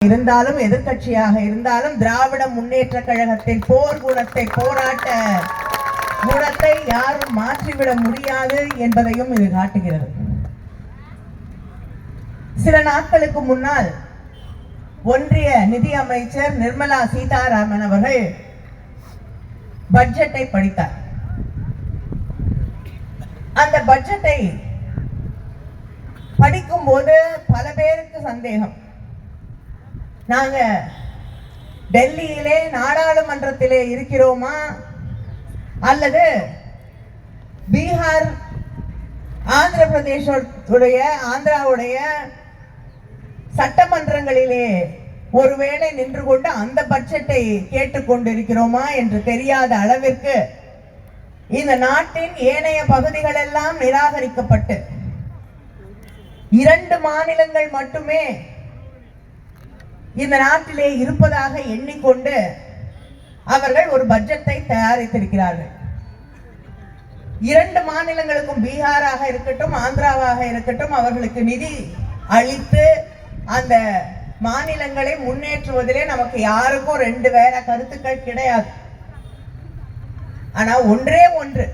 இருந்தாலும் எதிர்கட்சியாக இருந்தாலும் திராவிட முன்னேற்ற கழகத்தின் போர் குணத்தை, போராட்ட குணத்தை யாரும் மாற்றிவிட முடியாது என்பதையும் இது காட்டுகிறது. சில நாட்களுக்கு முன்னால் ஒன்றிய நிதி அமைச்சர் நிர்மலா சீதாராமன் அவர்கள் பட்ஜெட்டை படித்தார். அந்த பட்ஜெட்டை படிக்கும் போது பல பேருக்கு சந்தேகம். நாங்க டெல்லியிலே நாடாளுமன்றத்திலே இருக்கிறோமா அல்லது பீகார், ஆந்திராவுடைய சட்டமன்றங்களிலே ஒருவேளை நின்று கொண்டு அந்த பட்ஜெட்டை கேட்டுக்கொண்டிருக்கிறோமா என்று தெரியாத அளவிற்கு இந்த நாட்டின் ஏனைய பகுதிகள் எல்லாம் நிராகரிக்கப்பட்டு 2 மாநிலங்கள் மட்டுமே இந்த நாட்டிலே இருப்பதாக எண்ணிக்கொண்டு அவர்கள் ஒரு பட்ஜெட்டை தயாரித்திருக்கிறார்கள். 2 மாநிலங்களுக்கும், பீகாராக இருக்கட்டும் ஆந்திராவாக இருக்கட்டும், அவர்களுக்கு நிதி அளித்து அந்த மாநிலங்களை முன்னேற்றுவதிலே நமக்கு யாருக்கும் 2 வேற கருத்துக்கள் கிடையாது. ஆனா ஒன்றே ஒன்று,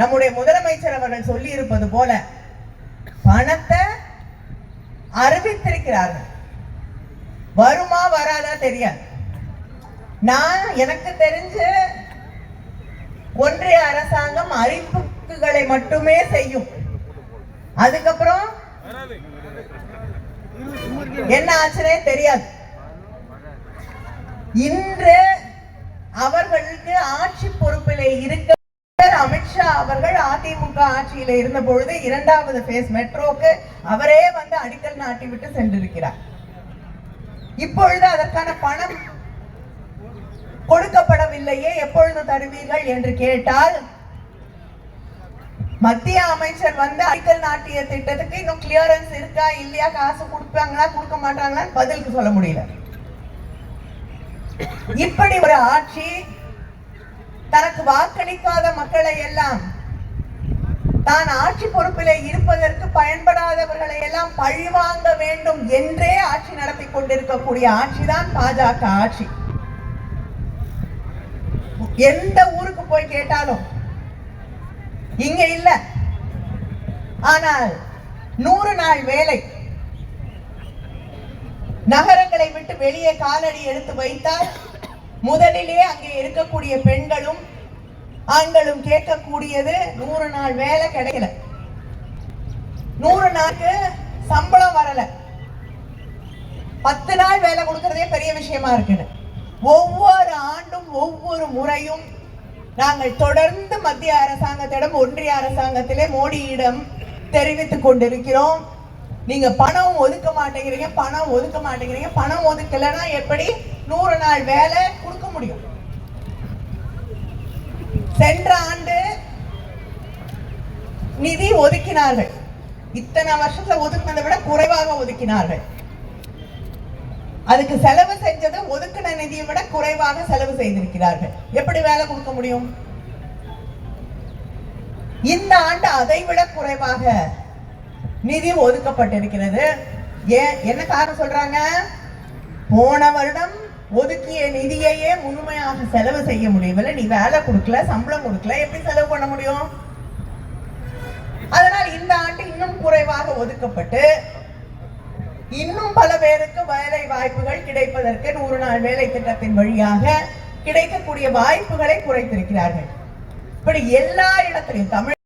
நம்முடைய முதலமைச்சர் அவர்கள் சொல்லி இருப்பது போல பணத்தை அறிவித்திருக்கிறார்கள். வருமா வராதா தெரியாது. எனக்கு தெரிஞ்சு ஒன்றிய அரசாங்கம் அறிவிப்புகளை மட்டுமே செய்யும். அதுக்கப்புறம் என்ன ஆச்சுனே தெரியாது. இன்று அவர்களுக்கு ஆட்சி பொறுப்பிலே இருக்க அமித்ஷா அவர்கள் அதிமுக ஆட்சியில இருந்த பொழுது 2வது பேஸ் மெட்ரோக்கு அவரே வந்து அடிக்கல் நாட்டி விட்டு சென்றிருக்கிறார். இப்பொழுது அதற்கான பணம் கொடுக்கப்படவில்லையே, எப்பொழுது தருவீர்கள் என்று கேட்டால் மத்திய அமைச்சர் வந்து அடிக்கல் நாட்டிய திட்டத்துக்கு இன்னும் கிளியரன்ஸ் இருக்கா இல்லையா, காசு கொடுப்பாங்களா கொடுக்க மாட்டாங்களா பதிலுக்கு சொல்ல முடியல. இப்படி ஒரு ஆட்சி தனக்கு வாக்களிக்காத மக்களை எல்லாம், தான் ஆட்சி பொறுப்பிலே இருப்பதற்கு பயன்படாதவர்களை எல்லாம் பழிவாங்க வேண்டும் என்றே ஆட்சி நடத்தி கொண்டிருக்கக்கூடிய ஆட்சிதான் பாஜக ஆட்சி. எந்த ஊருக்கு போய் கேட்டாலும் இங்க இல்ல. ஆனால் 100 நாள் வேலை, நகரங்களை விட்டு வெளியே காலடி எடுத்து வைத்தால் முதலிலே அங்கே இருக்கக்கூடிய பெண்களும் ஆண்களும் கேட்கக்கூடியது 100 நாள் வேலை கிடைக்கல, 100 நாளுக்கு சம்பளம் வரல, 10 நாள் வேலை கொடுக்கறதே பெரிய விஷயமா இருக்குன்னு ஒவ்வொரு ஆண்டும் ஒவ்வொரு முறையும் நாங்கள் தொடர்ந்து மத்திய அரசாங்கத்திடம், ஒன்றிய அரசாங்கத்திலே மோடியிடம் தெரிவித்துக் கொண்டிருக்கிறோம். நீங்க பணம் ஒதுக்க மாட்டேங்கிறீங்க, பணம் ஒதுக்க மாட்டேங்கிறீங்க. பணம் ஒதுக்கலைன்னா எப்படி 100 நாள் வேலை கொடுக்க முடியும்? சென்ற ஆண்டு நிதி ஒதுக்கினார்கள், இத்தனை வருஷத்துல ஒதுக்கினதை விட குறைவாக ஒதுக்கினார்கள். அதுக்கு செலவு செஞ்சது ஒதுக்கின நிதியை விட குறைவாக செலவு செய்திருக்கிறார்கள். எப்படி வேலை கொடுக்க முடியும்? இந்த ஆண்டு அதை விட குறைவாக நிதி ஒதுக்கப்பட்டிருக்கிறது. என்ன காரணம் சொல்றாங்க? போன வருடம் ஒதுக்கிய நிதியையே முழுமையாக செலவு செய்ய முடியவில்லை. நீ வேலை கொடுக்கல, சம்பளம் கொடுக்கல, எப்படி செலவு பண்ண முடியும்? அதனால் இந்த ஆண்டு இன்னும் குறைவாக ஒதுக்கப்பட்டு இன்னும் பல பேருக்கு வேலை வாய்ப்புகள் கிடைப்பதற்கு 100 நாள் வேலை திட்டத்தின் வழியாக கிடைக்கக்கூடிய வாய்ப்புகளை குறைத்திருக்கிறார்கள். இப்படி எல்லா இடத்திலும் தமிழ்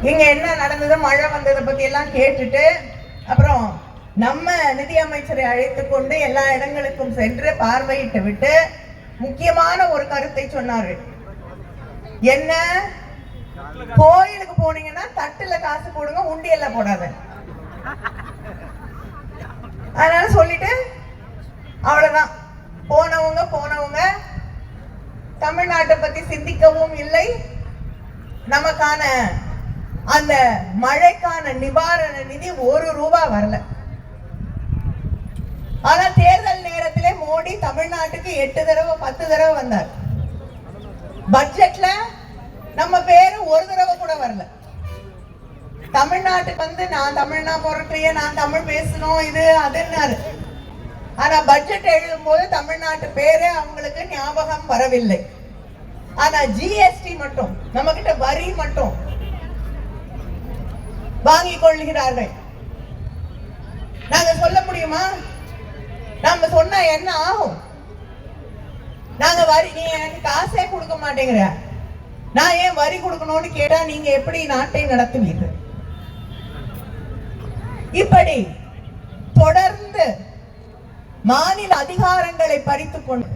இங்க என்ன நடந்தது, மழை வந்ததை பத்தி எல்லாம் கேட்டுட்டு அப்புறம் நம்ம நிதி அமைச்சரை அழைத்துக் கொண்டு எல்லா இடங்களுக்கும் சென்று பார்வையிட்டு விட்டு முக்கியமான ஒரு கருத்தை சொன்னார்கள். என்ன? கோயிலுக்கு போனீங்கன்னா தட்டுல காசு போடுங்க, உண்டியல்ல போடாத. அதனால சொல்லிட்டு அவ்வளவுதான். போனவங்க தமிழ்நாட்டை பத்தி சிந்திக்கவும் இல்லை, நமக்கான அந்த மழைக்கான நிவாரண நிதி 1 ரூபாய் வரல. ஆனா தேர்தல் நேரத்திலே மோடி தமிழ்நாட்டுக்கு 8 தடவை 10 தடவை வந்தார். பட்ஜெட்ல நம்ம பேரு 1 தடவை கூட வரல. தமிழ்நாட்டுக்கு வந்து நான் தமிழ்னா பொருட்றைய நான் தமிழ் பேசணும் இது அதுன்னாரு. ஆனா பட்ஜெட் எழுதும் போது தமிழ்நாட்டு பேரே அவங்களுக்கு ஞாபகம் வரவில்லை. ஆனா ஜிஎஸ்டி மட்டும் நம்ம கிட்ட வரி மட்டும் வாங்கிக் கொள்கிறார்கள். நாங்க சொல்ல முடியுமா? நாம சொன்னா என்ன ஆகும்? நாங்க வரி, நீ எனக்கு காசே கொடுக்க மாட்டேங்கிற, நான் ஏன் வரி கொடுக்கணும்னு கேட்டா நீங்க எப்படி நாட்டை நடத்துவீர்கள்? இப்படி தொடர்ந்து மாநில அதிகாரங்களை பறித்துக் கொண்டு,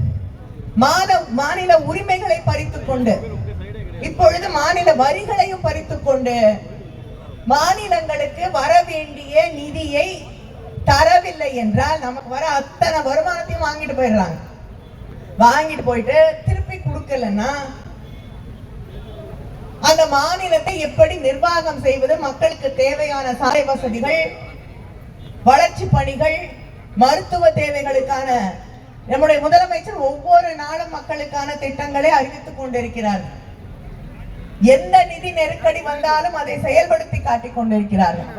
மாநில உரிமைகளை பறித்துக் கொண்டு, இப்பொழுது மாநில வரிகளையும் பறித்துக் கொண்டு மாநிலங்களுக்கு வர வேண்டிய நிதியை தரவில்லை என்றால் நமக்கு வர அத்தனை வருமானத்தையும் வாங்கிட்டு போயிடுறாங்க. வாங்கிட்டு போயிட்டு திருப்பி கொடுக்கலன்னா அந்த மாநிலத்தை எப்படி நிர்வாகம் செய்வது? மக்களுக்கு தேவையான சாலை வசதிகள், வளர்ச்சி பணிகள், மருத்துவ தேவைகளுக்கான நம்முடைய முதலமைச்சர் ஒவ்வொரு நாளும் மக்களுக்கான திட்டங்களை அறிவித்துக் கொண்டிருக்கிறார். எந்த நிதி நெருக்கடி வந்தாலும் அதை செயல்படுத்தி காட்டிக் கொண்டிருக்கிறார்கள்.